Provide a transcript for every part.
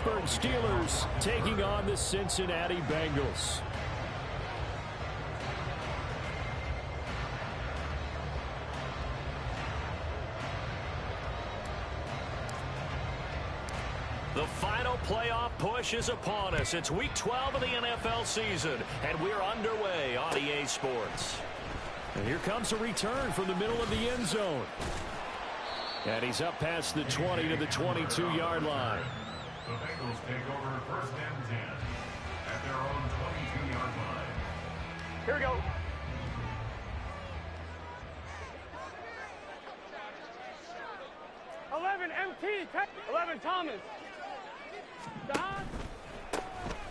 Pittsburgh Steelers taking on the Cincinnati Bengals. The final playoff push is upon us. It's Week 12 of the NFL season, and we're underway on EA Sports. And here comes a return from the middle of the end zone. And he's up past the 20 to the 22-yard line. The Bengals take over first and 10 at their own 22-yard line. Here we go. MT, 11 Thomas.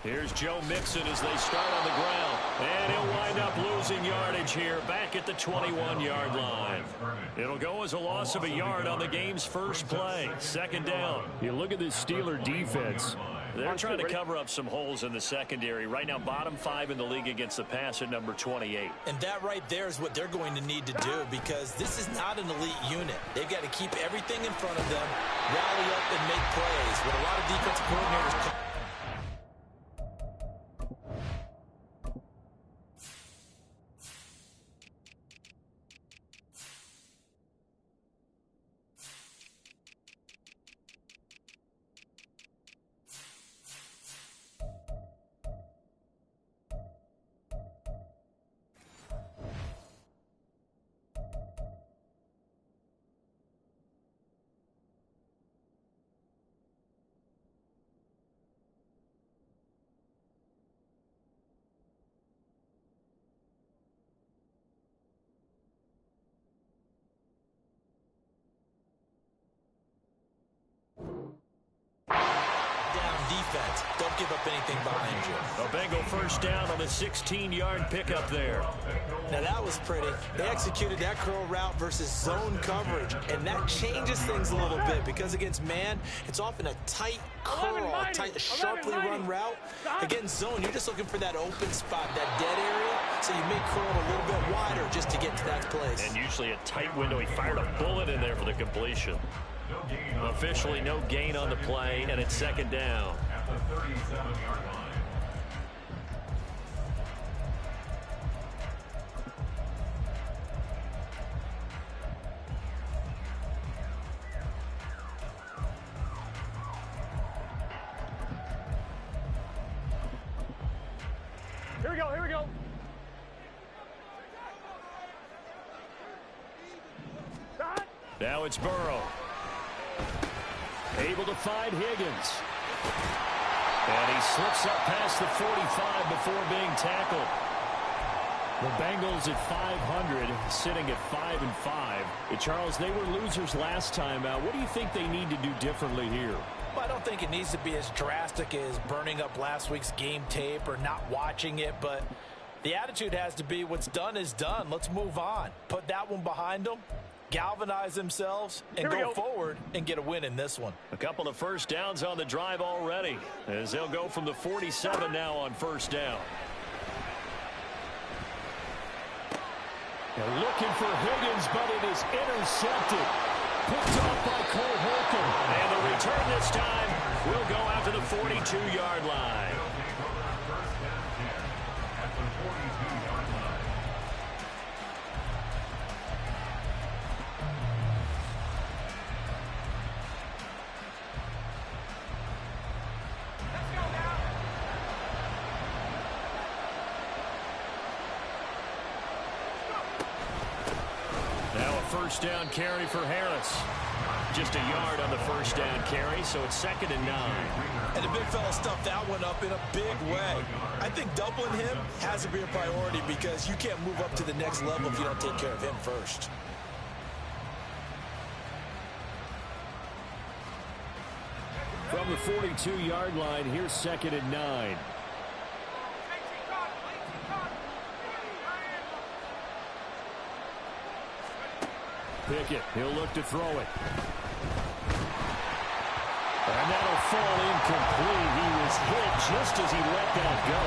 Here's Joe Mixon as they start on the ground. And he'll wind up losing yardage here back at the 21-yard line. It'll go as a loss of a yard on the game's first play. Second down. You look at this Steeler defense. They're trying to cover up some holes in the secondary. Right now, bottom 5 in the league against the pass at number 28. And that right there is what they're going to need to do, because this is not an elite unit. They've got to keep everything in front of them, rally up and make plays. What a lot of defensive coordinators defense. Don't give up anything behind you. A Bengal first down on the 16-yard pickup there. Now that was pretty. They executed that curl route versus zone coverage, and that changes things a little bit, because against man, it's often a tight curl, a sharply run route. Against zone, you're just looking for that open spot, that dead area, so you may curl it a little bit wider just to get to that place. And usually a tight window. He fired a bullet in there for the completion. Officially no gain on the play, and it's second down. At the 37-yard line. Here we go, here we go. Now it's Burrow. Able to find Higgins. And he slips up past the 45 before being tackled. The Bengals at 500, sitting at 5-5. Charles, they were losers last time out. What do you think they need to do differently here? Well, I don't think it needs to be as drastic as burning up last week's game tape or not watching it, but the attitude has to be what's done is done. Let's move on. Put that one behind them, galvanize themselves, and go forward and get a win in this one. A couple of first downs on the drive already, as they'll go from the 47 now on first down. They're looking for Higgins, but it is intercepted. Picked off by Cole Holcomb. And the return this time will go out to the 42-yard line. First down carry for Harris. Just a yard on the first down carry, so it's 2nd and 9. And the big fella stuffed that one up in a big way. I think doubling him has to be a priority, because you can't move up to the next level if you don't take care of him first. From the 42-yard line, here's 2nd and 9. Pickett, he'll look to throw it. And that'll fall incomplete. He was hit just as he let that go.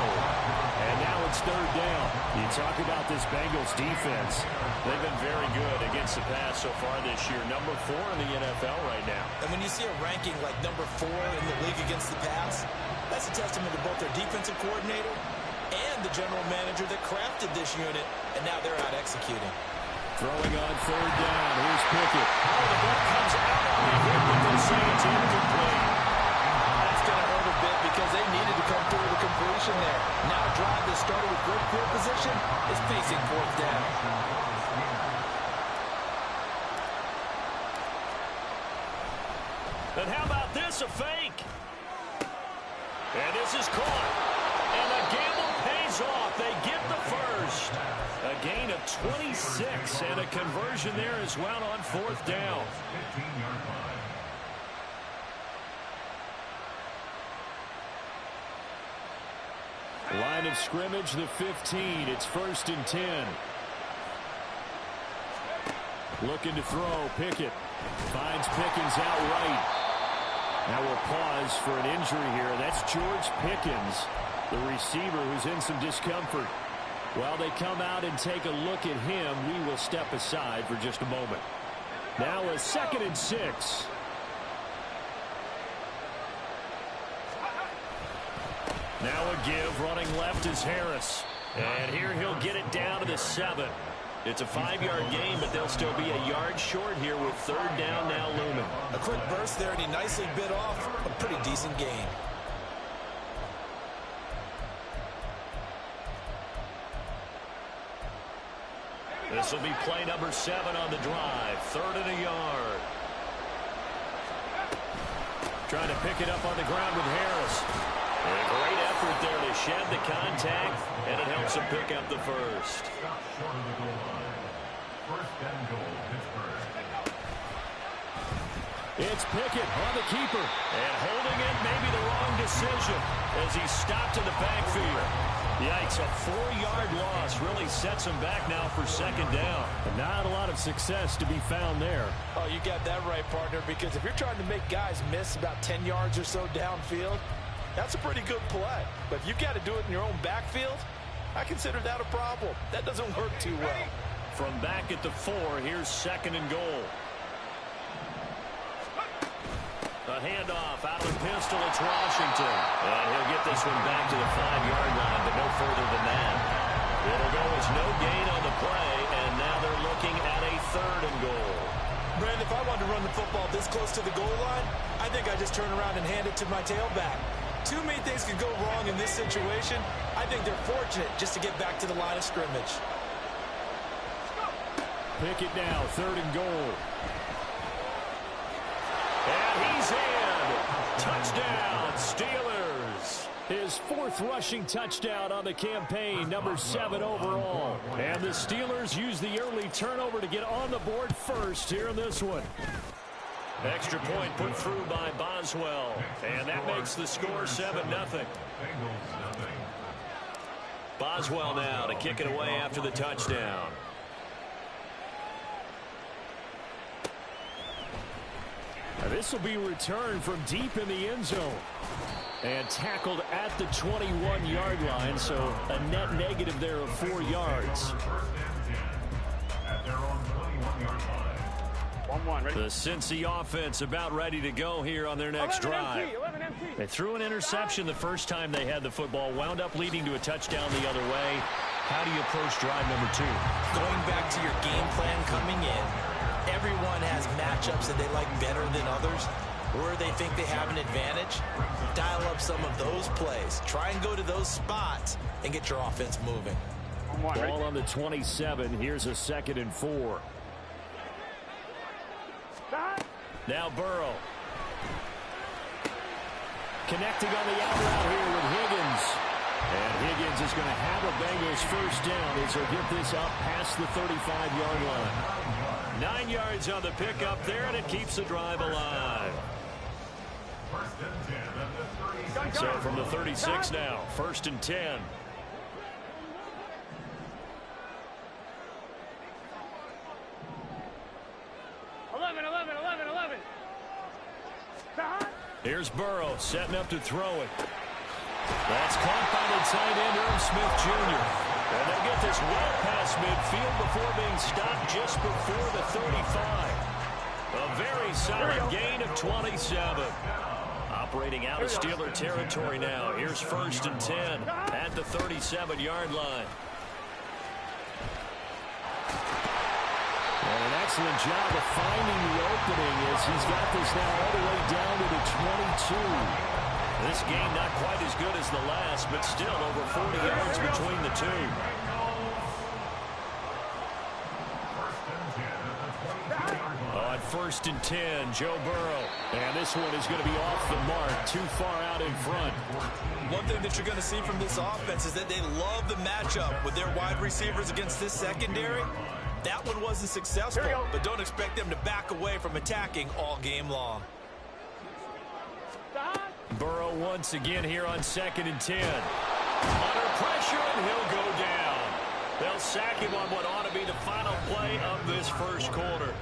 And now it's third down. You talk about this Bengals defense. They've been very good against the pass so far this year. Number 4 in the NFL right now. And when you see a ranking like number 4 in the league against the pass, that's a testament to both their defensive coordinator and the general manager that crafted this unit, and now they're out executing. Throwing on third down. Here's Pickett. Oh, the ball comes out on the hit, but they'll say it's incomplete. That's going to hurt a bit because they needed to come through with a completion there. Now a drive that started with good field position is facing fourth down. And how about this, a fake? And this is caught. And the gamble pays off. They get the first. A gain of 26 and a conversion there as well on fourth down. 15-yard line. Line of scrimmage, the 15. It's 1st and 10. Looking to throw. Pickett finds Pickens out right. Now we'll pause for an injury here. That's George Pickens, the receiver who's in some discomfort. While they come out and take a look at him, we will step aside for just a moment. Now a 2nd and 6. Now a give. Running left is Harris. And here he'll get it down to the 7. It's a 5-yard gain, but they'll still be a yard short here with third down now looming. A quick burst there, and he nicely bit off a pretty decent gain. This will be play number 7 on the drive. 3rd and a yard. Trying to pick it up on the ground with Harris. And a great effort there to shed the contact, and it helps him pick up the first. Stop short of the goal line. 1st and goal, Pittsburgh. It's Pickett on the keeper. And holding it may be the wrong decision as he stopped in the backfield. Yikes, a 4-yard loss really sets him back now for 2nd down. And not a lot of success to be found there. Oh, you got that right, partner, because if you're trying to make guys miss about 10 yards or so downfield, that's a pretty good play. But if you've got to do it in your own backfield, I consider that a problem. That doesn't work too well. From back at the 4, here's 2nd and goal. A handoff out of the pistol. It's Washington. And he'll get this one back to the 5-yard line, but no further than that. It'll go as no gain on the play, and now they're looking at a 3rd and goal. Brandon, if I wanted to run the football this close to the goal line, I think I just turn around and hand it to my tailback. Too many things could go wrong in this situation. I think they're fortunate just to get back to the line of scrimmage. Pick it now, 3rd and goal. And he's in. Touchdown, Steelers. His 4th rushing touchdown on the campaign, number 7 overall. And the Steelers use the early turnover to get on the board first here in this one. Extra point put through by Boswell. And that makes the score 7-0. Boswell now to kick it away after the touchdown. This will be returned from deep in the end zone. And tackled at the 21-yard line, so a net negative there of 4 yards. At their own 21-yard line. 1-1, ready? The Cincy offense about ready to go here on their next 11 drive. empty, 11 empty. They threw an interception the first time they had the football, wound up leading to a touchdown the other way. How do you approach drive number 2? Going back to your game plan coming in, everyone has matchups that they like better than others, or they think they have an advantage. Dial up some of those plays. Try and go to those spots and get your offense moving. 1-1, ready? Ball on the 27. Here's a 2nd and 4. Stop. Now Burrow. Connecting on the out route here with Higgins. And Higgins is going to have a Bengals first down as he'll get this up past the 35-yard line. 9 yards on the pickup there, and it keeps the drive alive. So from the 36 now, 1st and 10. Here's Burrow setting up to throw it. That's caught by the tight end, Irv Smith Jr. And they'll get this well past midfield before being stopped just before the 35. A very solid gain of 27. Operating out of Steeler territory now. Here's 1st and 10 at the 37-yard line. And an excellent job of finding the opening as he's got this now all the way down to the 22. This game not quite as good as the last, but still over 40 yards between the two. On 1st and 10, Joe Burrow. And this one is going to be off the mark, too far out in front. One thing that you're going to see from this offense is that they love the matchup with their wide receivers against this secondary. That one wasn't successful, but don't expect them to back away from attacking all game long. Burrow once again here on 2nd and 10. Under pressure, and he'll go down. They'll sack him on what ought to be the final play of this first quarter.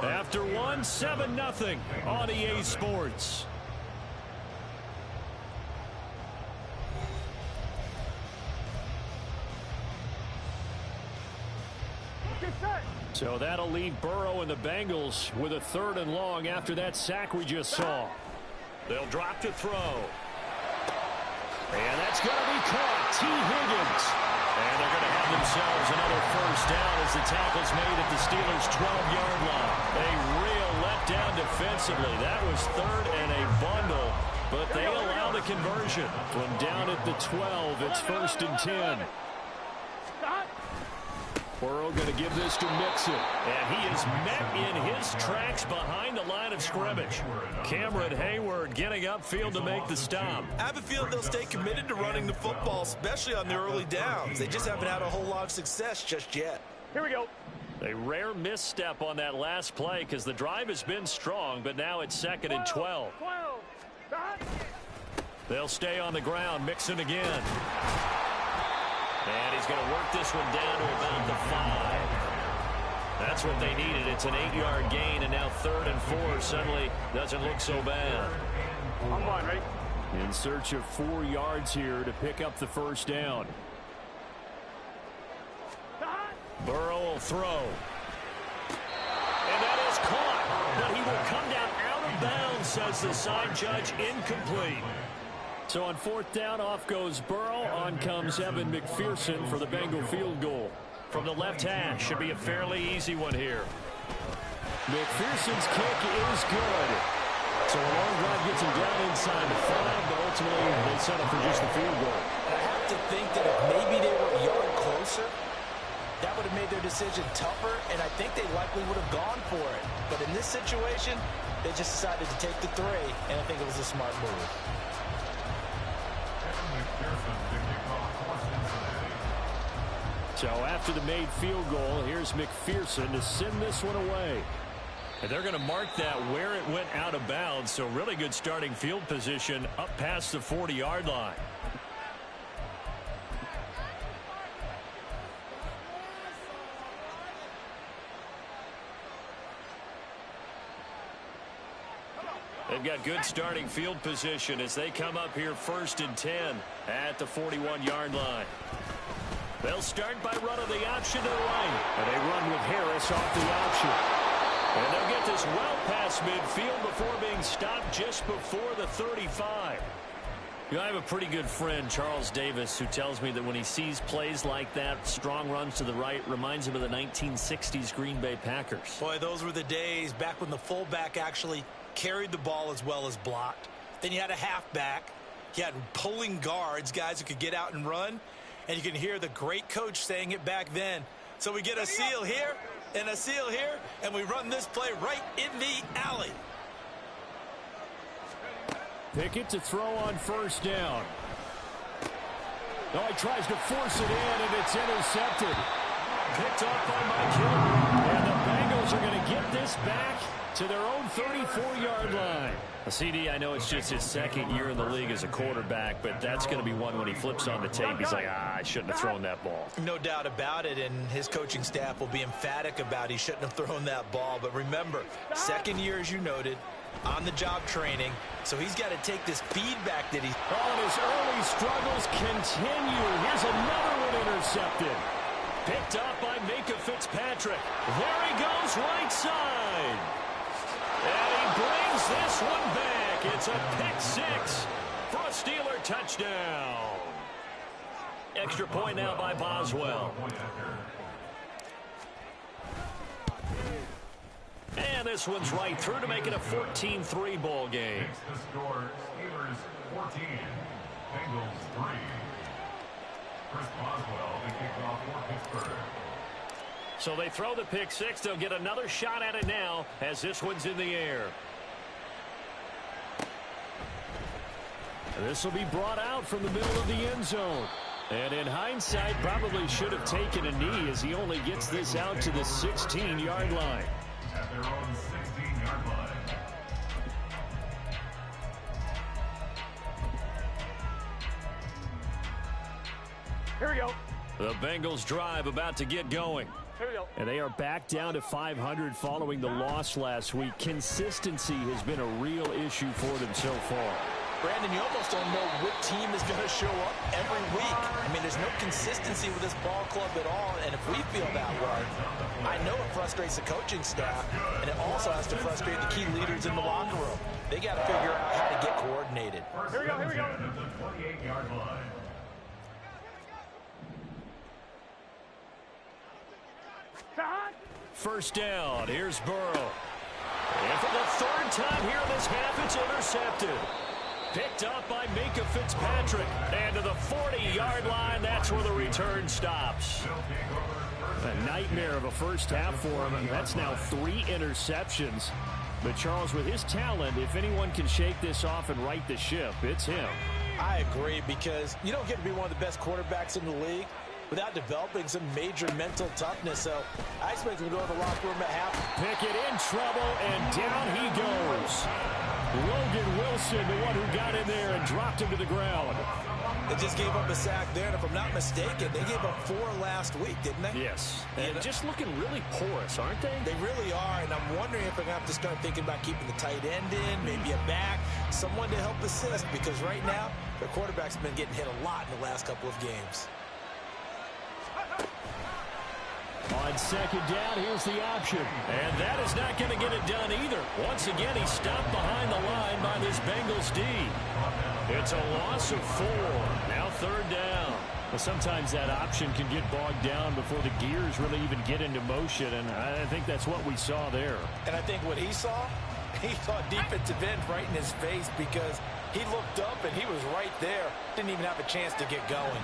After one, 7-0 on EA Sports. So that'll leave Burrow and the Bengals with a 3rd and long after that sack we just saw. They'll drop to throw. And that's going to be caught. T. Higgins. And they're going to have themselves another 1st down as the tackle's made at the Steelers' 12-yard line. A real letdown defensively. That was 3rd and a bundle, but they allow the conversion. From down at the 12, it's 1st and 10. Burrow going to give this to Mixon. And he is met in his tracks behind the line of scrimmage. Cameron Hayward getting upfield to make the stop. I have a feeling they'll stay committed to running the football, especially on the early downs. They just haven't had a whole lot of success just yet. Here we go. A rare misstep on that last play because the drive has been strong, but now it's 2nd and 12. They'll stay on the ground. Mixon again. And he's going to work this one down to about the 5. That's what they needed. It's an 8-yard gain, and now 3rd and 4 suddenly doesn't look so bad. I'm on, ready? In search of 4 yards here to pick up the 1st down. Burrow will throw. And that is caught, but he will come down out of bounds, says the side judge. Incomplete. So on 4th down, off goes Burrow. On comes Evan McPherson for the Bengal field goal. From the left hash, should be a fairly easy one here. McPherson's kick is good. So a long drive gets him down inside the 5, but ultimately they settle for just the field goal. I have to think that if maybe they were a yard closer, that would have made their decision tougher, and I think they likely would have gone for it. But in this situation, they just decided to take the 3, and I think it was a smart move. So after the made field goal, here's McPherson to send this one away. And they're going to mark that where it went out of bounds, so really good starting field position up past the 40-yard line. They've got good starting field position as they come up here 1st and 10 at the 41-yard line. They'll start by running the option to the right. And they run with Harris off the option. And they'll get this well past midfield before being stopped just before the 35. You know, I have a pretty good friend, Charles Davis, who tells me that when he sees plays like that, strong runs to the right, reminds him of the 1960s Green Bay Packers. Boy, those were the days back when the fullback actually carried the ball as well as blocked. Then you had a halfback. You had pulling guards, guys who could get out and run. And you can hear the great coach saying it back then. So we get a seal here and a seal here, and we run this play right in the alley. Pickett to throw on 1st down. No, he tries to force it in, and it's intercepted. Picked off by Mike Hill. And the Bengals are going to get this back to their own 34-yard line. CD, I know it's just his 2nd year in the league as a quarterback, but that's going to be one when he flips on the tape. He's like, I shouldn't have thrown that ball. No doubt about it, and his coaching staff will be emphatic about he shouldn't have thrown that ball. But remember, 2nd year, as you noted, on-the-job training, so he's got to take this feedback that he's... Oh, and his early struggles continue. Here's another one intercepted. Picked up by Micah Fitzpatrick. There he goes, right side. And he brings this one back. It's a pick six for a Steeler touchdown. Extra point now by Boswell. And this one's right through to make it a 14-3 ball game. Makes the score Steelers 14, Bengals 3. Chris Boswell, the kickoff for Pittsburgh. So they throw the pick six. They'll get another shot at it now as this one's in the air. This will be brought out from the middle of the end zone. And in hindsight, probably should have taken a knee as he only gets this out to the 16-yard line. At their own 16-yard line. Here we go. The Bengals drive about to get going. Here we go. And they are back down to 500 following the loss last week. Consistency has been a real issue for them so far. Brandon, you almost don't know what team is going to show up every week. I mean, there's no consistency with this ball club at all, and if we feel that way, I know it frustrates the coaching staff, and it also has to frustrate the key leaders in the locker room. They got to figure out how to get coordinated. Here we go, here we go. At the 28-yard line. First down. Here's Burrow. And for the third time here in this half, it's intercepted. Picked up by Micah Fitzpatrick. And to the 40-yard line, that's where the return stops. A nightmare of a first half for him, and that's now 3 interceptions. But Charles, with his talent, if anyone can shake this off and right the ship, it's him. I agree, because you don't get to be one of the best quarterbacks in the league without developing some major mental toughness. So I expect him to go to the locker room at half. Pickett in trouble, and down he goes. Logan Wilson, the one who got in there and dropped him to the ground. They just gave up a sack there, and if I'm not mistaken, they gave up 4 last week, didn't they? Yes. And just looking really porous, aren't they? They really are, and I'm wondering if they're going to have to start thinking about keeping the tight end in, maybe a back, someone to help assist, because right now, their quarterback's been getting hit a lot in the last couple of games. On second down, here's the option. And that is not going to get it done either. Once again, he's stopped behind the line by this Bengals D. It's a loss of 4. Now third down. Well, sometimes that option can get bogged down before the gears really even get into motion, and I think that's what we saw there. And I think what he saw defensive end right in his face, because he looked up and he was right there. Didn't even have a chance to get going.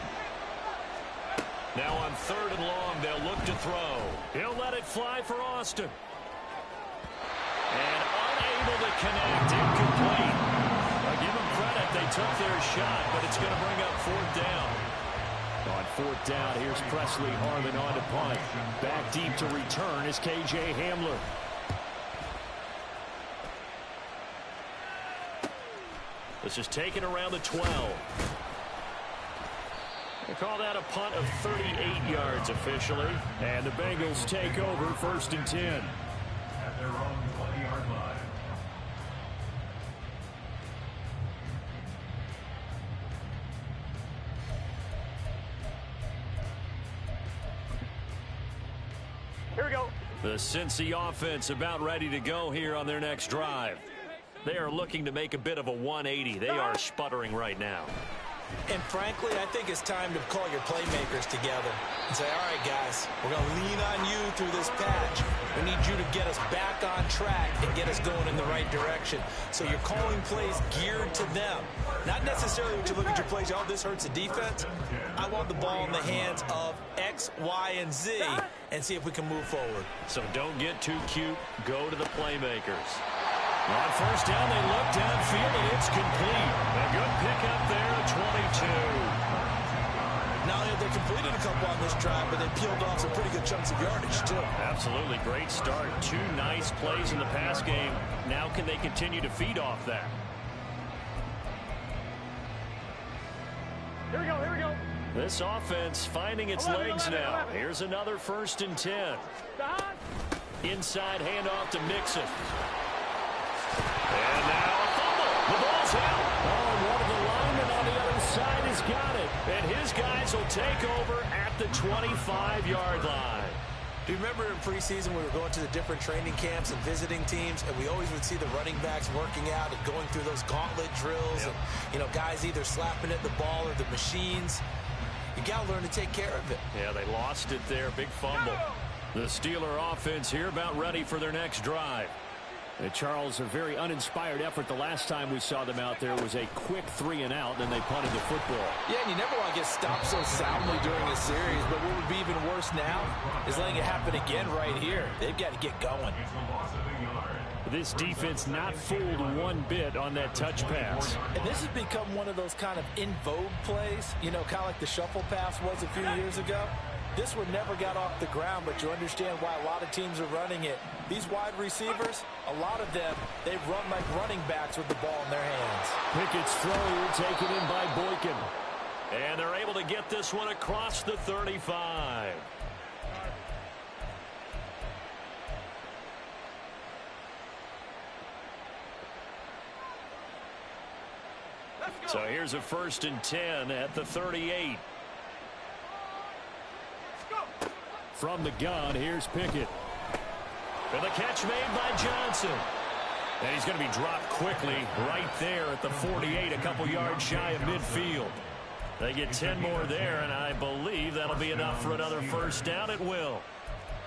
Now on third and long, they'll look to throw. He'll let it fly for Austin. And unable to connect, incomplete. I'll give them credit, they took their shot, but it's going to bring up fourth down. On fourth down, here's Presley Harvin on to punt. Back deep to return is K.J. Hamler. This is taken around the 12. They call that a punt of 38 yards officially. And the Bengals take over first and 10. At their own 20-yard line. Here we go. The Cincy offense about ready to go here on their next drive. They are looking to make a bit of a 180. They are sputtering right now. And frankly, I think it's time to call your playmakers together and say, all right, guys, we're going to lean on you through this patch. We need you to get us back on track and get us going in the right direction. So you're calling plays geared to them. Not necessarily when you look at your plays, oh, this hurts the defense. I want the ball in the hands of X, Y, and Z and see if we can move forward. So don't get too cute. Go to the playmakers. On first down, they look downfield, and it's complete. A good pickup there at 22. Not only have they completed a couple on this drive, but they peeled off some pretty good chunks of yardage, too. Absolutely. Great start. 2 nice plays in the pass game. Now can they continue to feed off that? Here we go, here we go. This offense finding its legs now. Here's another first and 10. Inside handoff to Mixon. It's out. Oh, and one of the linemen on the other side has got it. And his guys will take over at the 25-yard line. Do you remember in preseason we were going to the different training camps and visiting teams, and we always would see the running backs working out and going through those gauntlet drills, and, you know, guys either slapping at the ball or the machines. You got to learn to take care of it. Yeah, they lost it there. Big fumble. The Steeler offense here about ready for their next drive. And Charles, a very uninspired effort. The last time we saw them out there was a quick 3-and-out, and then they punted the football. Yeah, and you never want to get stopped so soundly during a series, but what would be even worse now is letting it happen again right here. They've got to get going. This defense not fooled one bit on that touch pass. And this has become one of those kind of in vogue plays, you know, kind of like the shuffle pass was a few years ago. This one never got off the ground, but you understand why a lot of teams are running it. These wide receivers, a lot of them, they run like running backs with the ball in their hands. Pickett's throw here taken in by Boykin. And they're able to get this one across the 35. So here's a 1st and 10 at the 38. From the gun, here's Pickett. And the catch made by Johnson. And he's going to be dropped quickly right there at the 48, a couple yards shy of midfield. They get 10 more there, and I believe that'll be enough for another 1st down at will.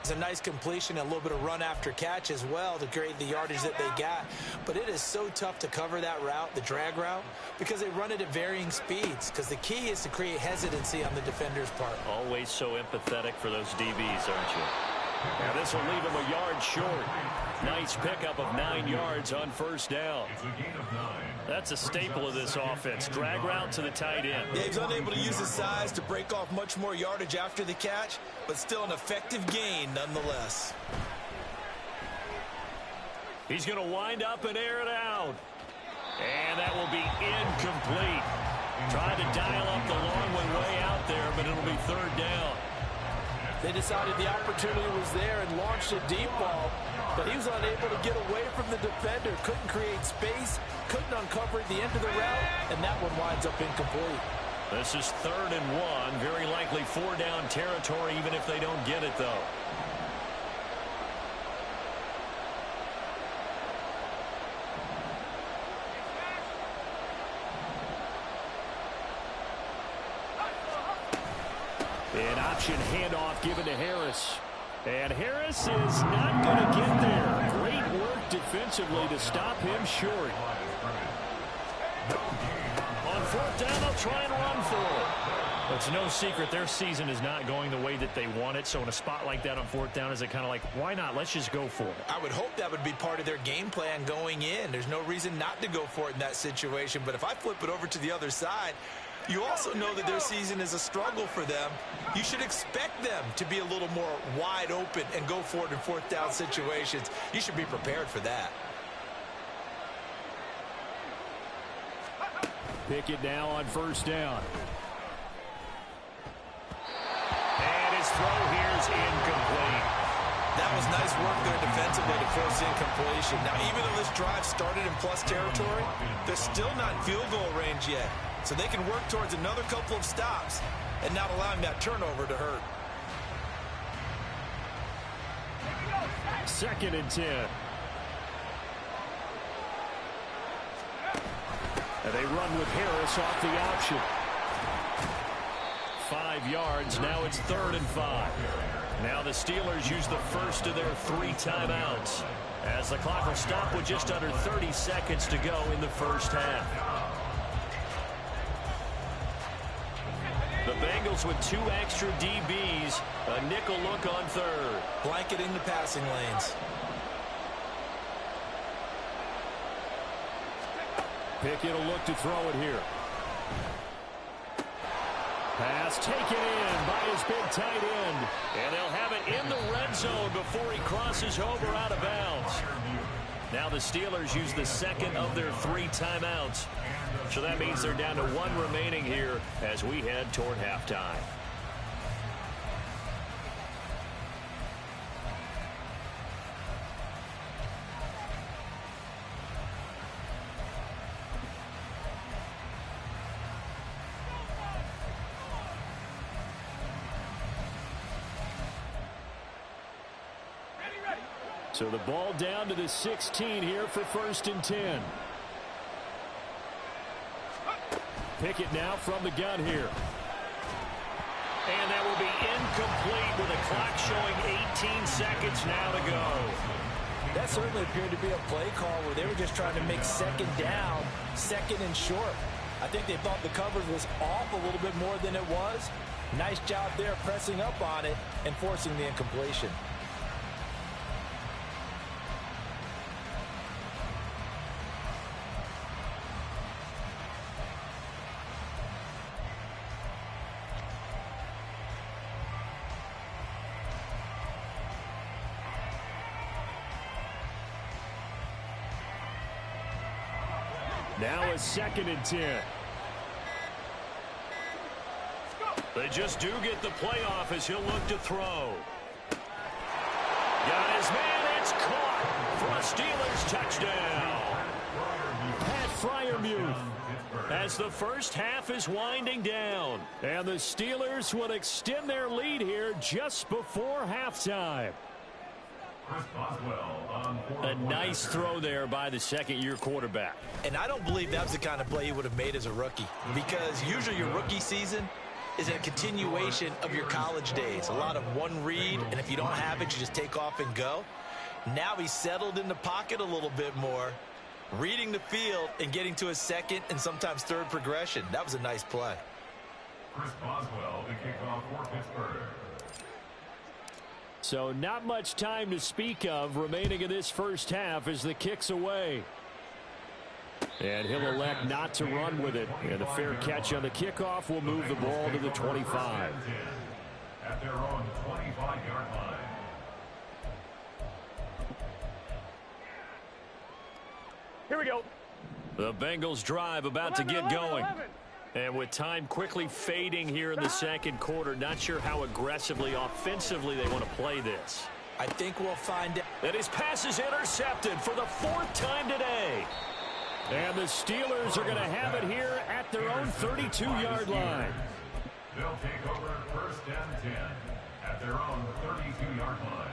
It's a nice completion and a little bit of run after catch as well to create the yardage that they got. But it is so tough to cover that route, the drag route, because they run it at varying speeds. Because the key is to create hesitancy on the defender's part. Always so empathetic for those DBs, aren't you? Now this will leave him a yard short. Nice pickup of 9 yards on 1st down. That's a staple of this offense. Drag route to the tight end. Yeah, he's unable to use his size to break off much more yardage after the catch, but still an effective gain nonetheless. He's going to wind up and air it out. And that will be incomplete. Tried to dial up the long one way out there, but it'll be 3rd down. They decided the opportunity was there and launched a deep ball, but he was unable to get away from the defender, couldn't create space, couldn't uncover at the end of the route, and that one winds up incomplete. This is 3rd and 1, very likely 4-down territory, even if they don't get it, though. An option handoff given to Harris. And Harris is not going to get there. Great work defensively to stop him short. On 4th down, they'll try and run for it. It's no secret their season is not going the way that they want it. So in a spot like that on 4th down, is it kind of like, why not? Let's just go for it. I would hope that would be part of their game plan going in. There's no reason not to go for it in that situation. But if I flip it over to the other side, you also know that their season is a struggle for them. You should expect them to be a little more wide open and go for it in 4th down situations. You should be prepared for that. Pickett now on 1st down. And his throw here is incomplete. That was nice work there defensively to force incompletion. Now, even though this drive started in plus territory, they're still not in field goal range yet. So they can work towards another couple of stops and not allowing that turnover to hurt. 2nd and 10. And they run with Harris off the option. 5 yards. Now it's 3rd and 5. Now the Steelers use the first of their 3 timeouts, as the clock will stop with just under 30 seconds to go in the 1st half. The Bengals with 2 extra DBs. A nickel look on 3rd. Blanket into passing lanes. Pickett will look to throw it here. Pass taken in by his big tight end. And they'll have it in the red zone before he crosses over out of bounds. Now the Steelers use the 2nd of their 3 timeouts. So that means they're down to 1 remaining here as we head toward halftime. So the ball down to the 16 here for 1st and 10. Pickett now from the gun here. And that will be incomplete with the clock showing 18 seconds now to go. That certainly appeared to be a play call where they were just trying to make second down, second and short. I think they thought the coverage was off a little bit more than it was. Nice job there pressing up on it and forcing the incompletion. Now a 2nd and 10. They just do get the playoff as he'll look to throw. Got his man. It's caught for a Steelers touchdown. Pat Freiermuth as the first half is winding down. And the Steelers will extend their lead here just before halftime. A nice throw there by the second-year quarterback. And I don't believe that was the kind of play he would have made as a rookie, because usually your rookie season is a continuation of your college days. A lot of one read, and if you don't have it, you just take off and go. Now he's settled in the pocket a little bit more, reading the field and getting to his second and sometimes third progression. That was a nice play. Chris Boswell, the kickoff for Pittsburgh. So not much time to speak of remaining in this first half as the kick's away. And he'll elect not to run with it. And the fair catch on the kickoff will move the ball to the 25. At their own 25-yard line. Here we go. The Bengals drive about to get going. And with time quickly fading here in the second quarter, not sure how aggressively, offensively they want to play this. I think we'll find out. And his pass is intercepted for the 4th time today. And the Steelers are going to have it here at their own 32-yard line. They'll take over 1st and 10 at their own 32-yard line.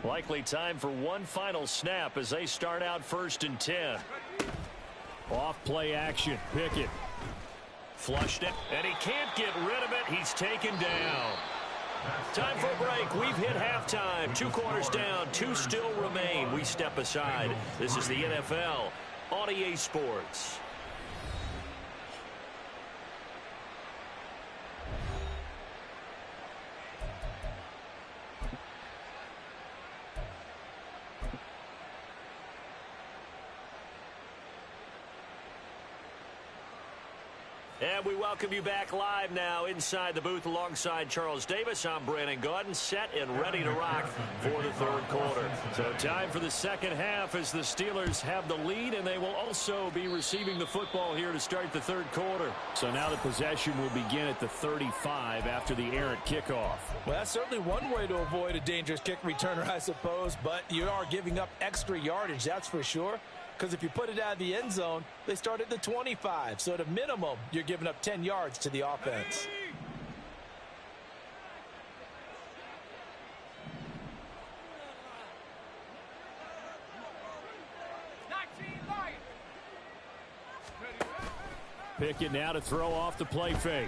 Likely time for one final snap as they start out 1st and 10. Off play action. Pickett. Flushed it, and he can't get rid of it. He's taken down. Time for a break. We've hit halftime. 2 quarters down. 2 still remain. We step aside. This is the NFL on EA Sports. And we welcome you back live now inside the booth alongside Charles Davis. I'm Brandon Gaudin, set and ready to rock for the 3rd quarter. So time for the second half as the Steelers have the lead, and they will also be receiving the football here to start the 3rd quarter. So now the possession will begin at the 35 after the errant kickoff. Well, that's certainly one way to avoid a dangerous kick returner, I suppose, but you are giving up extra yardage, that's for sure. Because if you put it out of the end zone, they start at the 25. So at a minimum, you're giving up 10 yards to the offense. Pickett now to throw off the play fake.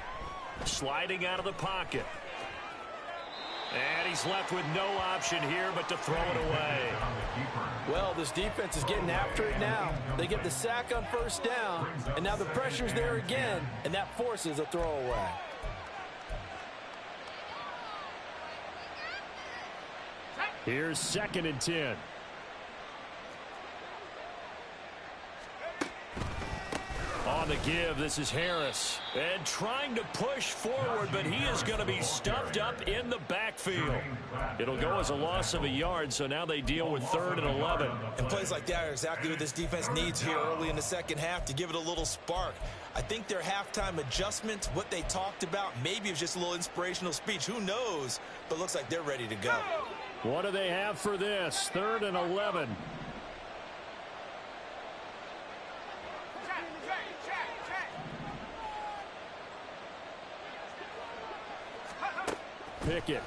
Sliding out of the pocket. And he's left with no option here but to throw it away. Well, this defense is getting after it now. They get the sack on 1st down, and now the pressure's there again, and that forces a throwaway. Here's 2nd and 10. On the give, this is Harris. And trying to push forward, but he is going to be stuffed up in the backfield. It'll go as a loss of a yard, so now they deal with 3rd and 11. And plays like that are exactly what this defense needs here early in the second half to give it a little spark. I think their halftime adjustments, what they talked about, maybe it was just a little inspirational speech. Who knows? But looks like they're ready to go. What do they have for this? 3rd and 11. Pickett.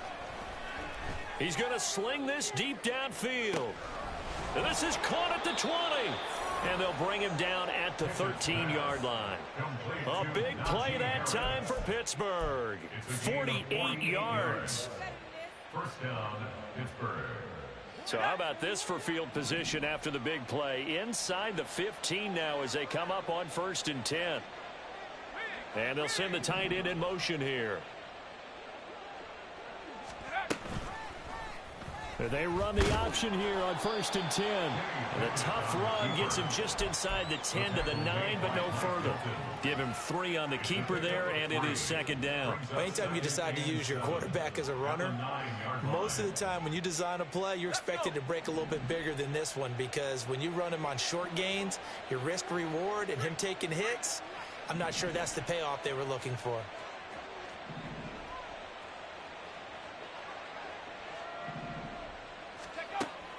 He's going to sling this deep downfield. And this is caught at the 20. And they'll bring him down at the 13-yard line. A big play that time for Pittsburgh. 48 yards. First down, Pittsburgh. So how about this for field position after the big play? Inside the 15 now as they come up on 1st and 10. And they'll send the tight end in motion here. They run the option here on 1st and 10. And a tough run gets him just inside the 10 to the 9, but no further. Give him 3 on the keeper there, and it is 2nd down. Anytime you decide to use your quarterback as a runner, most of the time when you design a play, you're expected to break a little bit bigger than this one, because when you run him on short gains, your risk-reward and him taking hits, I'm not sure that's the payoff they were looking for.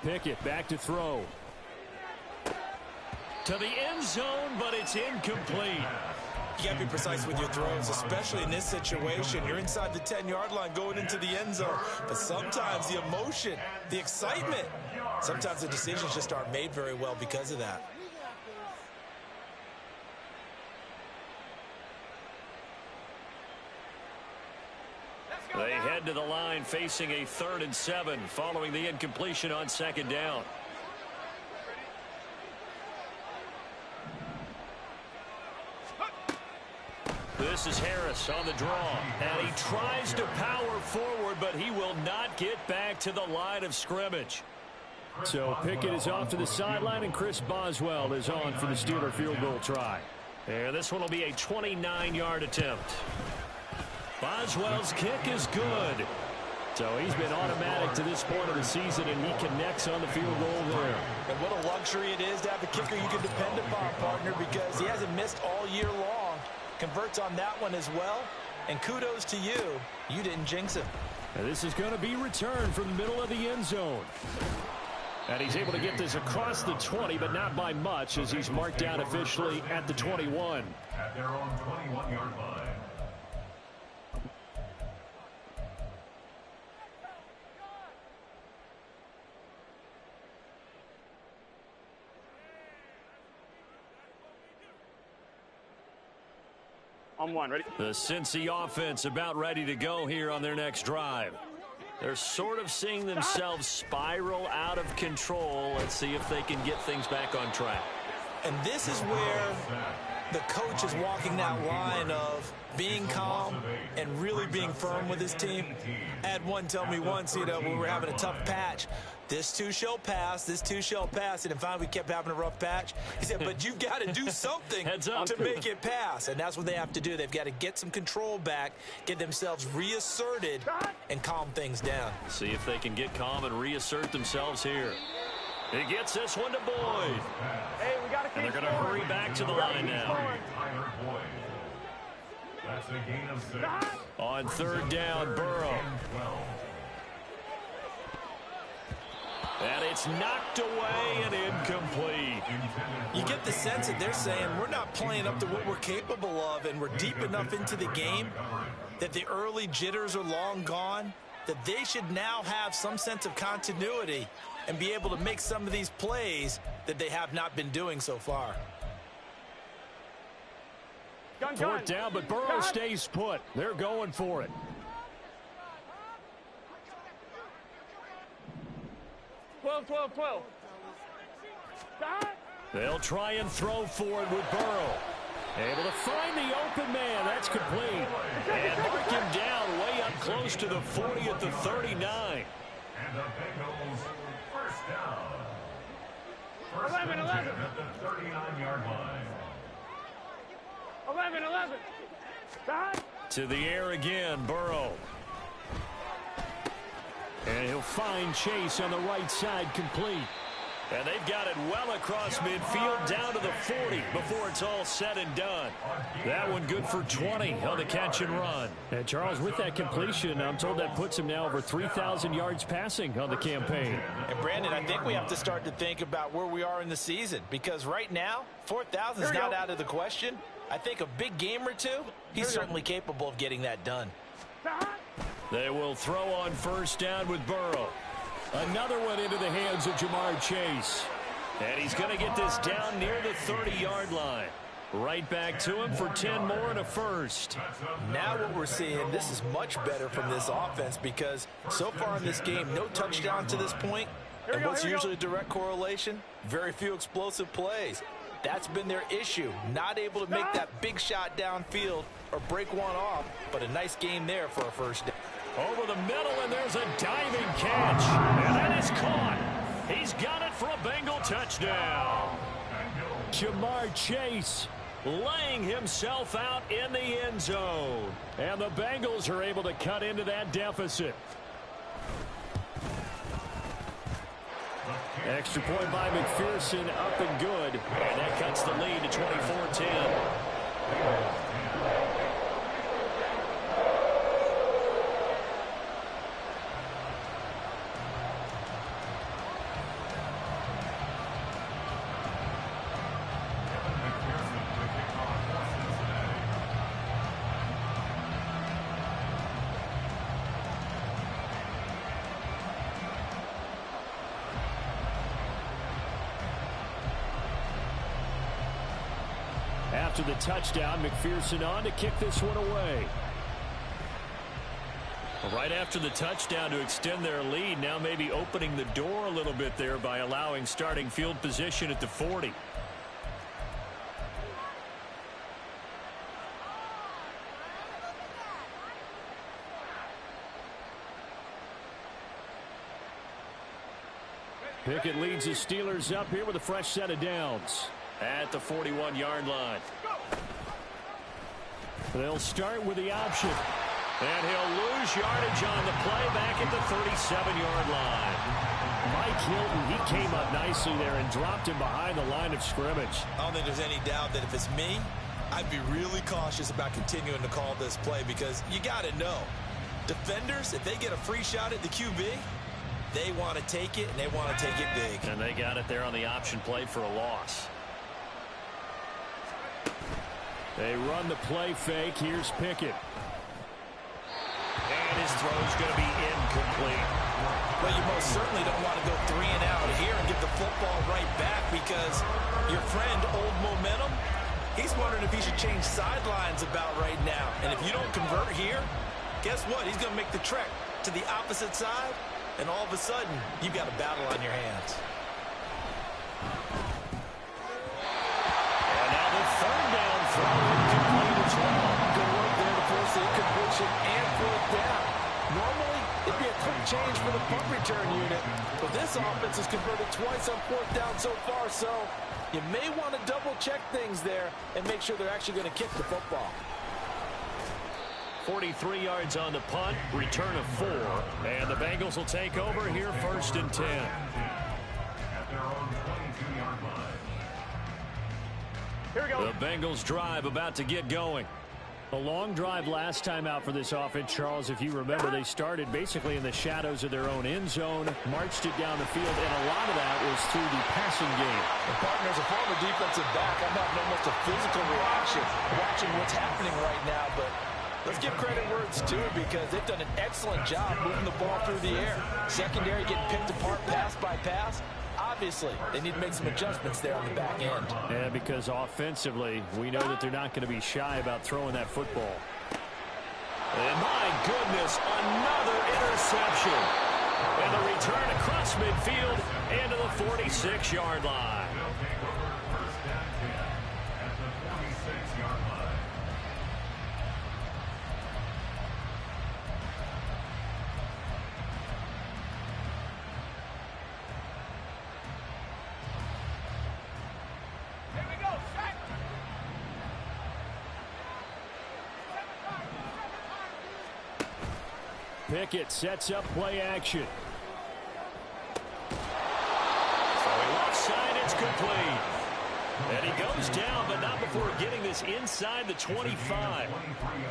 Pickett back to throw. To the end zone, but it's incomplete. You got to be precise with your throws, especially in this situation. You're inside the 10-yard line going into the end zone. But sometimes the emotion, the excitement, sometimes the decisions just aren't made very well because of that. They head to the line facing a 3rd and 7 following the incompletion on 2nd down. This is Harris on the draw, and he tries to power forward, but he will not get back to the line of scrimmage. So Pickett is off to the sideline, and Chris Boswell is on for the Steeler field goal try. And this one will be a 29-yard attempt. Boswell's kick is good. So he's been automatic to this point of the season, and he connects on the field goal there. And what a luxury it is to have a kicker you can depend upon, partner, because he hasn't missed all year long. Converts on that one as well. And kudos to you. You didn't jinx him. And this is going to be returned from the middle of the end zone. And he's able to get this across the 20, but not by much, as he's marked down officially at the 21. At their own 21-yard line. On 1, ready? The Cincy offense about ready to go here on their next drive. They're sort of seeing themselves spiral out of control. Let's see if they can get things back on track. And this is where the coach is walking that line of being calm and really being firm with his team. I had one tell me once, when we were having a tough patch, this too shall pass, this too shall pass. And finally we kept having a rough patch. He said, but you've got to do something to make it pass. And that's what they have to do. They've got to get some control back, get themselves reasserted, and calm things down. See if they can get calm and reassert themselves here. He gets this one to Boyd. Hey, we got to keep And they're going to hurry back to the line now. That's a gain of 6. On 3rd down, Burrow. And it's knocked away and incomplete. You get the sense that they're saying we're not playing up to what we're capable of, and we're deep enough into the game that the early jitters are long gone, that they should now have some sense of continuity and be able to make some of these plays that they have not been doing so far. 4th down, but Burrow stays put. They're going for it. 12. They'll try and throw for it with Burrow. Able to find the open man. That's complete. And mark him down way up close to the 40 at the 39. And the Bengals first down. 11. At the 39-yard line. 11. To the air again, Burrow. And he'll find Chase on the right side, complete. And they've got it well across midfield down to the 40 before it's all said and done. That one good for 20 on the catch and run. And Charles, with that completion, I'm told that puts him now over 3,000 yards passing on the campaign. And Brandon, I think we have to start to think about where we are in the season, because right now 4,000 is not out of the question. I think a big game or two, he's certainly capable of getting that done. They will throw on first down with Burrow. Another one into the hands of Jamar Chase. And he's going to get this down near the 30-yard line. Right back to him for 10 more and a first. Now what we're seeing, this is much better from this offense because so far in this game, no touchdown to this point. And what's usually a direct correlation? Very few explosive plays. That's been their issue. Not able to make that big shot downfield or break one off, but a nice game there for a first down. Over the middle, and there's a diving catch. And that is caught. He's got it for a Bengal touchdown. Jamar Chase laying himself out in the end zone. And the Bengals are able to cut into that deficit. Extra point by McPherson, up and good. And that cuts the lead to 24-10. After the touchdown, McPherson on to kick this one away. Right after the touchdown to extend their lead, now maybe opening the door a little bit there by allowing starting field position at the 40. Pickett leads the Steelers up here with a fresh set of downs. At the 41-yard line. They'll start with the option. And he'll lose yardage on the play back at the 37-yard line. Mike Hilton, he came up nicely there and dropped him behind the line of scrimmage. I don't think there's any doubt that if it's me, I'd be really cautious about continuing to call this play because you got to know, defenders, if they get a free shot at the QB, they want to take it, and they want to take it big. And they got it there on the option play for a loss. They run the play fake. Here's Pickett. And his throw's going to be incomplete. Well, you most certainly don't want to go 3 and out here and get the football right back because your friend, Old Momentum, he's wondering if he should change sidelines about right now. And if you don't convert here, guess what? He's going to make the trek to the opposite side, and all of a sudden, you've got a battle on your hands. Third down throw incomplete as well. Good work there to force the incompletion and fourth down. Normally, it'd be a quick change for the punt return unit, but this offense has converted twice on fourth down so far, so you may want to double-check things there and make sure they're actually going to kick the football. 43 yards on the punt, return of 4, and the Bengals will take over here first and 10. At their own 22-yard line. Here we go. The Bengals drive about to get going. A long drive last time out for this offense, Charles. If you remember, they started basically in the shadows of their own end zone, marched it down the field, and a lot of that was through the passing game. And partner, as a former defensive back, I'm having almost a physical reaction watching what's happening right now, but let's give credit where it's due because they've done an excellent job moving the ball through the air. Secondary getting picked apart pass by pass. Obviously, they need to make some adjustments there on the back end. Yeah, because offensively, we know that they're not going to be shy about throwing that football. And my goodness, another interception. And the return across midfield into the 46-yard line. They'll take over first down 10 at the 46-yard line. Pickett sets up play action. Throwing left side, it's complete. And he goes down, but not before getting this inside the 25.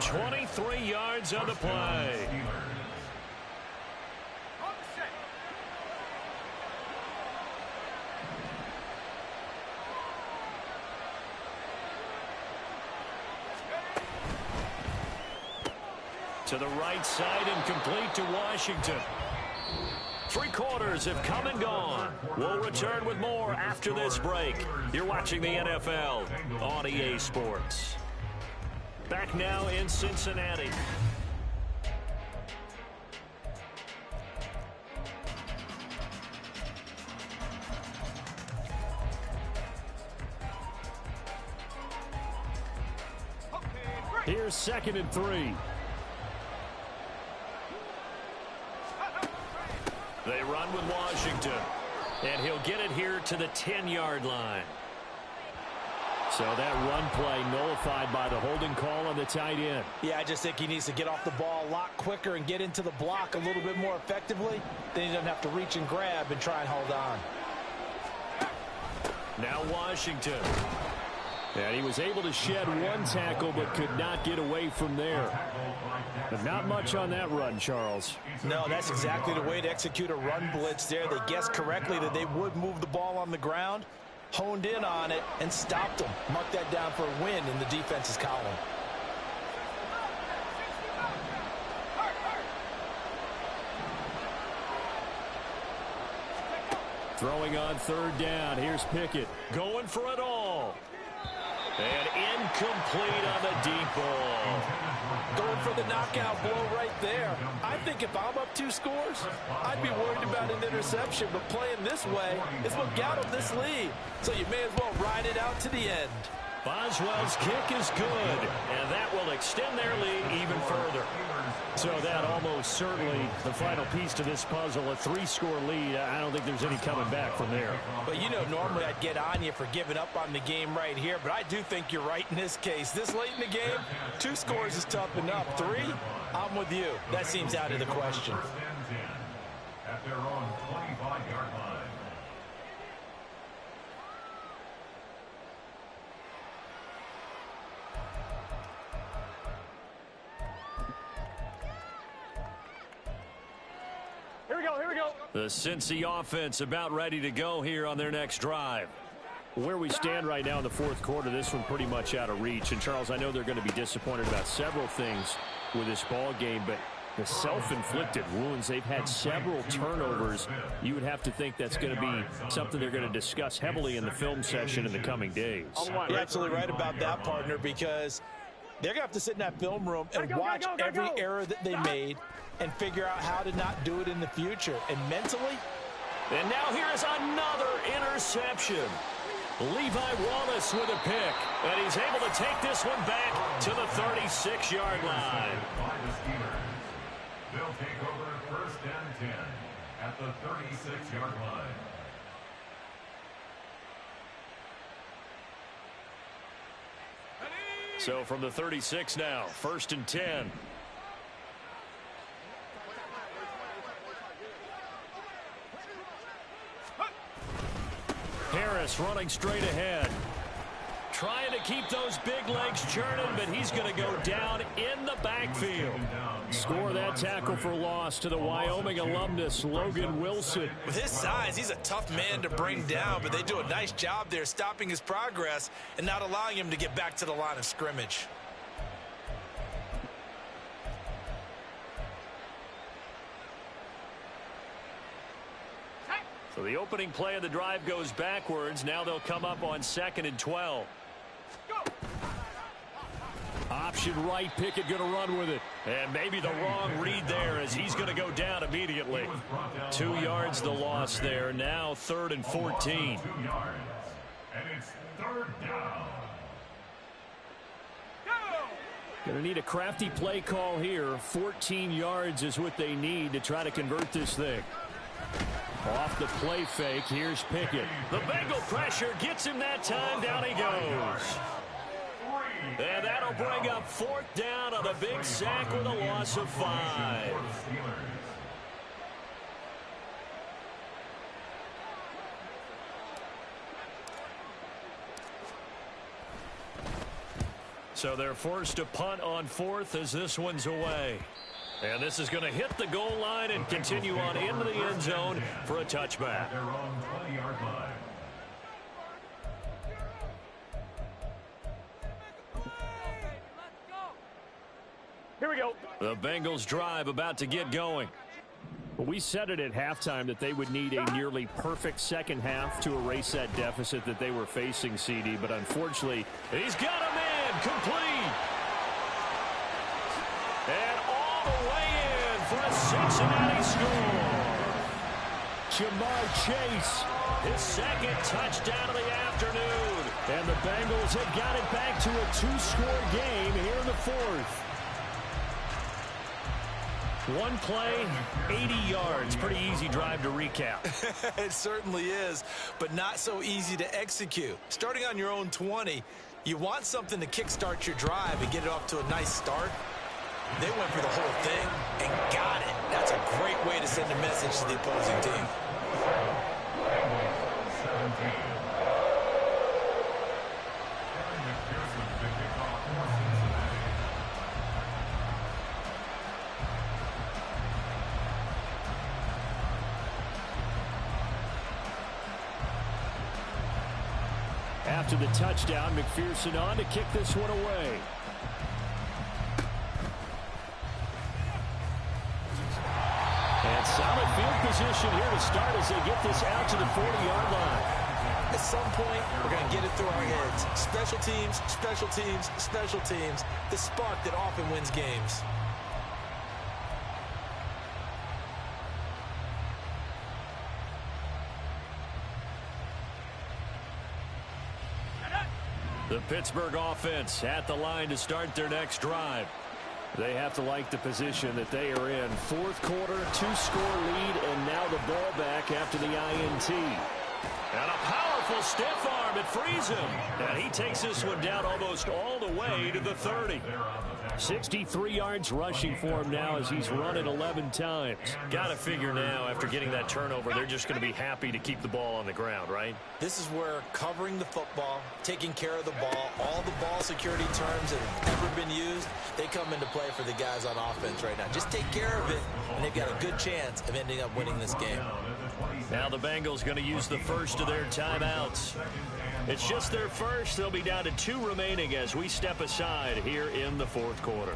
23 yards on the play. To the right side and complete to Washington. 3 quarters have come and gone. We'll return with more after this break. You're watching the NFL on EA Sports. Back now in Cincinnati. Here's 2nd and 3. They run with Washington. And he'll get it here to the 10-yard line. So that run play nullified by the holding call on the tight end. Yeah, I just think he needs to get off the ball a lot quicker and get into the block a little bit more effectively. Then he doesn't have to reach and grab and try and hold on. Now Washington. And he was able to shed 1 tackle but could not get away from there. But not much on that run, Charles. No, that's exactly the way to execute a run blitz there. They guessed correctly that they would move the ball on the ground, honed in on it, and stopped them. Mark that down for a win in the defense's column. Throwing on 3rd down. Here's Pickett. Going for it all. And incomplete on the deep ball. Going for the knockout blow right there. I think if I'm up 2 scores, I'd be worried about an interception. But playing this way is what got them this lead. So you may as well ride it out to the end. Boswell's kick is good. And that will extend their lead even further. So that almost certainly the final piece to this puzzle, a 3-score lead. I don't think there's any coming back from there. But, you know, normally I'd get on you for giving up on the game right here, but I do think you're right in this case. This late in the game, 2 scores is tough enough. 3, I'm with you. That seems out of the question. At their own 25-yard line. Here we go. The Cincy offense about ready to go here on their next drive. Where we stand right now in the 4th quarter, this one pretty much out of reach. And, Charles, I know they're going to be disappointed about several things with this ball game, but the self-inflicted wounds, they've had several turnovers. You would have to think that's going to be something they're going to discuss heavily in the film session in the coming days. You're absolutely right about that, partner, because they're going to have to sit in that film room and watch every error that they made and figure out how to not do it in the future. And mentally. And now here is another interception. Levi Wallace with a pick. And he's able to take this one back to the 36-yard line. They'll take over 1st and 10 at the 36-yard line. So from the 36 now, 1st and 10. Harris running straight ahead. Trying to keep those big legs churning, but he's going to go down in the backfield. Score that tackle for loss to the Wyoming alumnus, Logan Wilson. With his size, he's a tough man to bring down, but they do a nice job there stopping his progress and not allowing him to get back to the line of scrimmage. So the opening play of the drive goes backwards. Now they'll come up on 2nd and 12. Option right, Pickett going to run with it. And maybe the wrong read there as he's going to go down immediately. 2 yards the loss there. Now 3rd and 14. 2 yards. And it's 3rd down. Going to need a crafty play call here. 14 yards is what they need to try to convert this thing. Off the play fake, here's Pickett. The Bengal pressure gets him that time. Down he goes. And that'll bring up 4th down on a big sack with a loss of 5. So they're forced to punt on 4th as this one's away. And this is going to hit the goal line and continue on into the end zone for a touchback. Their own 20-yard line. Here we go. The Bengals drive about to get going. We said it at halftime that they would need a nearly perfect second half to erase that deficit that they were facing, CD, but unfortunately, he's got a man complete. And all the way in for a Cincinnati score. Jamar Chase, his second touchdown of the afternoon. And the Bengals have got it back to a two-score game here in the fourth. One play, 80 yards. Pretty easy drive to recap. It certainly is, but not so easy to execute. Starting on your own 20, you want something to kickstart your drive and get it off to a nice start. They went for the whole thing and got it. That's a great way to send a message to the opposing team. After the touchdown, McPherson on to kick this one away. And solid field position here to start as they get this out to the 40-yard line. At some point, we're going to get it through our heads. Special teams, special teams, special teams. The spark that often wins games. The Pittsburgh offense at the line to start their next drive. They have to like the position that they are in. Fourth quarter, two-score lead, and now the ball back after the INT. And a powerful stiff arm. It frees him. And he takes this one down almost all the way to the 30. 63 yards rushing for him now as he's run it 11 times. Got to figure now, after getting that turnover, they're just going to be happy to keep the ball on the ground, right? This is where covering the football, taking care of the ball, all the ball security terms that have ever been used, they come into play for the guys on offense right now. Just take care of it, and they've got a good chance of ending up winning this game. Now the Bengals going to use the first of their timeouts. It's just their first. They'll be down to 2 remaining as we step aside here in the fourth quarter.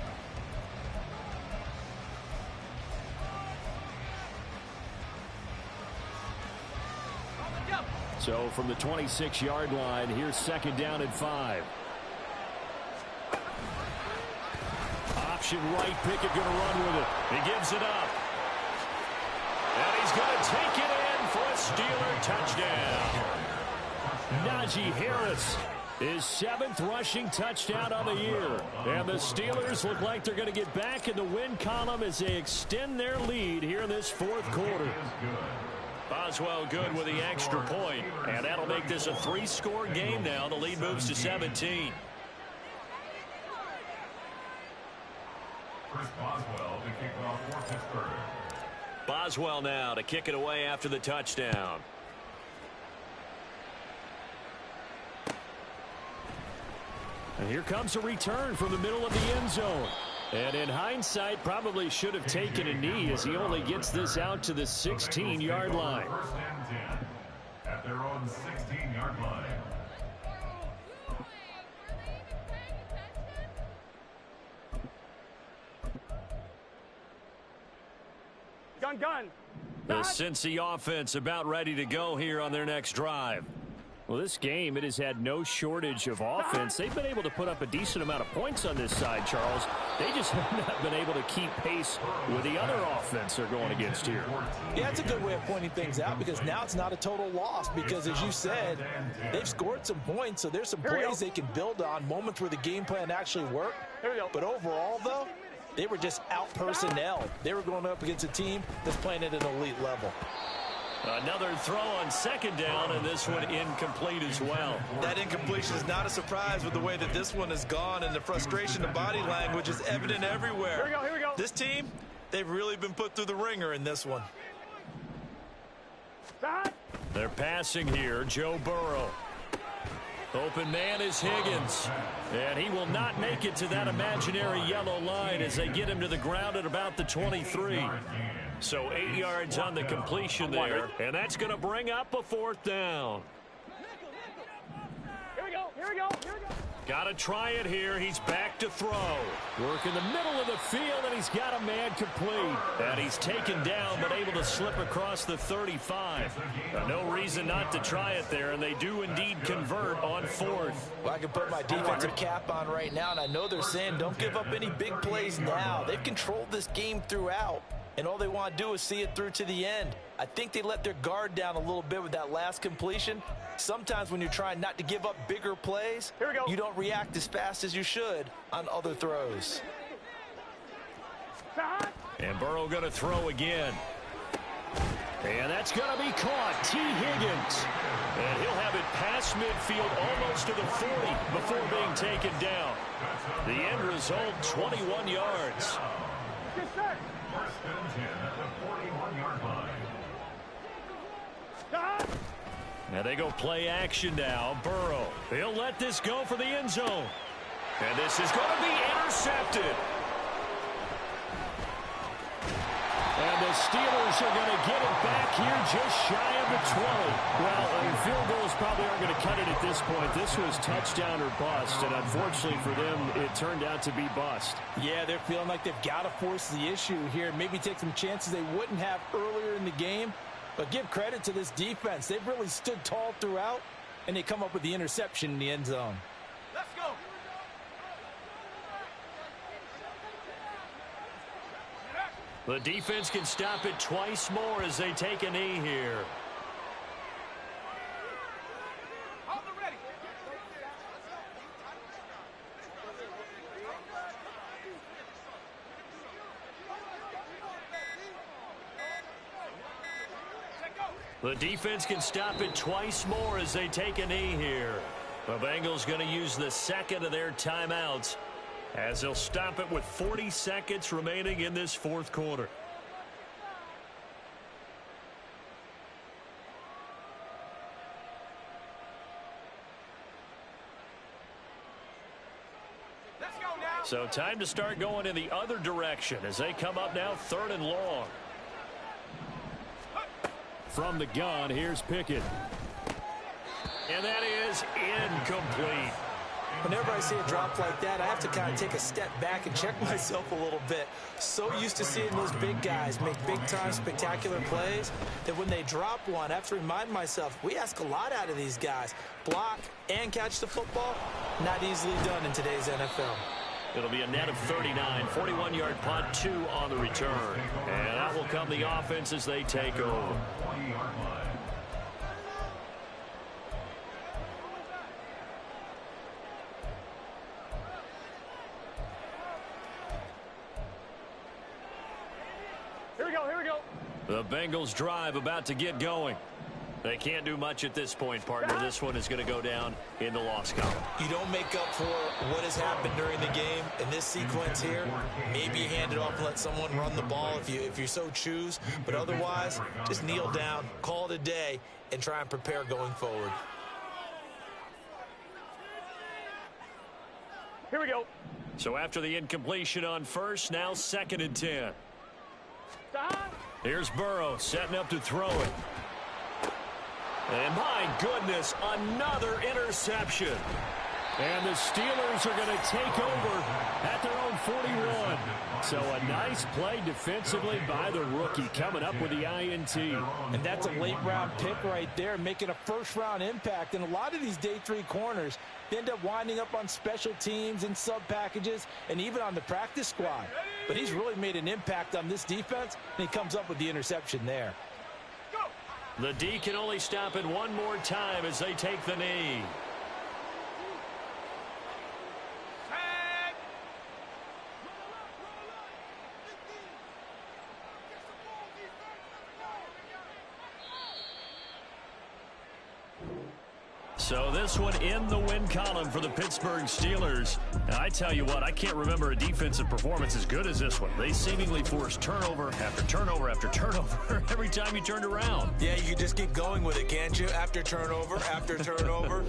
So from the 26-yard line, here's second down and 5. Option right, Pickett going to run with it. He gives it up. And he's going to take it in for a Steeler touchdown. Najee Harris, his 7th rushing touchdown of the year. And the Steelers look like they're going to get back in the win column as they extend their lead here in this fourth quarter. Boswell good with the extra point, and that'll make this a 3-score game now. The lead moves to 17. Chris Boswell to kick off for Pittsburgh. Boswell now to kick it away after the touchdown. And here comes a return from the middle of the end zone. And in hindsight, probably should have taken a knee as he only gets this out to the 16-yard line. First and 10 at their own 16-yard line. Gun. The Cincy offense about ready to go here on their next drive. Well, this game, it has had no shortage of offense. They've been able to put up a decent amount of points on this side, Charles. They just have not been able to keep pace with the other offense they're going against here. Yeah, it's a good way of pointing things out because now it's not a total loss because, as you said, they've scored some points, so there's some plays they can build on, moments where the game plan actually worked. But overall, though, they were just out-personnel. They were going up against a team that's playing at an elite level. Another throw on second down, and this one incomplete as well. That incompletion is not a surprise with the way that this one has gone, and the frustration, the body language is evident everywhere. Here we go. This team, they've really been put through the ringer in this one. They're passing here, Joe Burrow. Open man is Higgins. And he will not make it to that imaginary yellow line as they get him to the ground at about the 23. So 8 yards on the completion there. And that's going to bring up a fourth down. Here we go. Got to try it here. He's back to throw. Work in the middle of the field, and he's got a man complete. And he's taken down, but able to slip across the 35. No reason not to try it there, and they do indeed convert on 4th. Well, I can put my defensive cap on right now, and I know they're saying don't give up any big plays now. They've controlled this game throughout, and all they want to do is see it through to the end. I think they let their guard down a little bit with that last completion. Sometimes when you're trying not to give up bigger plays, you don't react as fast as you should on other throws. And Burrow going to throw again. And that's going to be caught. T. Higgins. And he'll have it past midfield almost to the 40 before being taken down. The end result, 21 yards. First and 10 at the 41-yard line. Now they go play action now. Burrow. He'll let this go for the end zone. And this is going to be intercepted. And the Steelers are going to get it back here just shy of the 20. Well, field goals probably aren't going to cut it at this point. This was touchdown or bust, and unfortunately for them, it turned out to be bust. Yeah, they're feeling like they've got to force the issue here. Maybe take some chances they wouldn't have earlier in the game. But give credit to this defense. They've really stood tall throughout, and they come up with the interception in the end zone. Let's go. The defense can stop it twice more as they take a knee here. The defense can stop it twice more as they take a knee here. The Bengals going to use the second of their timeouts as they'll stop it with 40 seconds remaining in this fourth quarter. Let's go now. So time to start going in the other direction as they come up now 3rd and long. From the gun, here's Pickett. And that is incomplete. Whenever I see a drop like that, I have to kind of take a step back and check myself a little bit. So used to seeing those big guys make big-time spectacular plays that when they drop one, I have to remind myself, we ask a lot out of these guys. Block and catch the football, not easily done in today's NFL. It'll be a net of 39, 41-yard punt, 2 on the return. And that will come the offense as they take over. Here we go, here we go. The Bengals drive about to get going. They can't do much at this point, partner. This one is going to go down in the loss column. You don't make up for what has happened during the game. In this sequence here, maybe hand it off and let someone run the ball if you so choose. But otherwise, just kneel down, call it a day, and try and prepare going forward. Here we go. So after the incompletion on first, now 2nd and 10. Stop. Here's Burrow setting up to throw it. And my goodness, another interception. And the Steelers are going to take over at their own 41. So a nice play defensively by the rookie coming up with the INT. And that's a late-round pick right there, making a first-round impact. And a lot of these day 3 corners, they end up winding up on special teams and sub-packages and even on the practice squad. But he's really made an impact on this defense, and he comes up with the interception there. The D can only stop it one more time as they take the knee. So this one in the win column for the Pittsburgh Steelers. And I tell you what, I can't remember a defensive performance as good as this one. They seemingly forced turnover after turnover after turnover every time you turned around. Yeah, you can just keep going with it, can't you? After turnover, after turnover.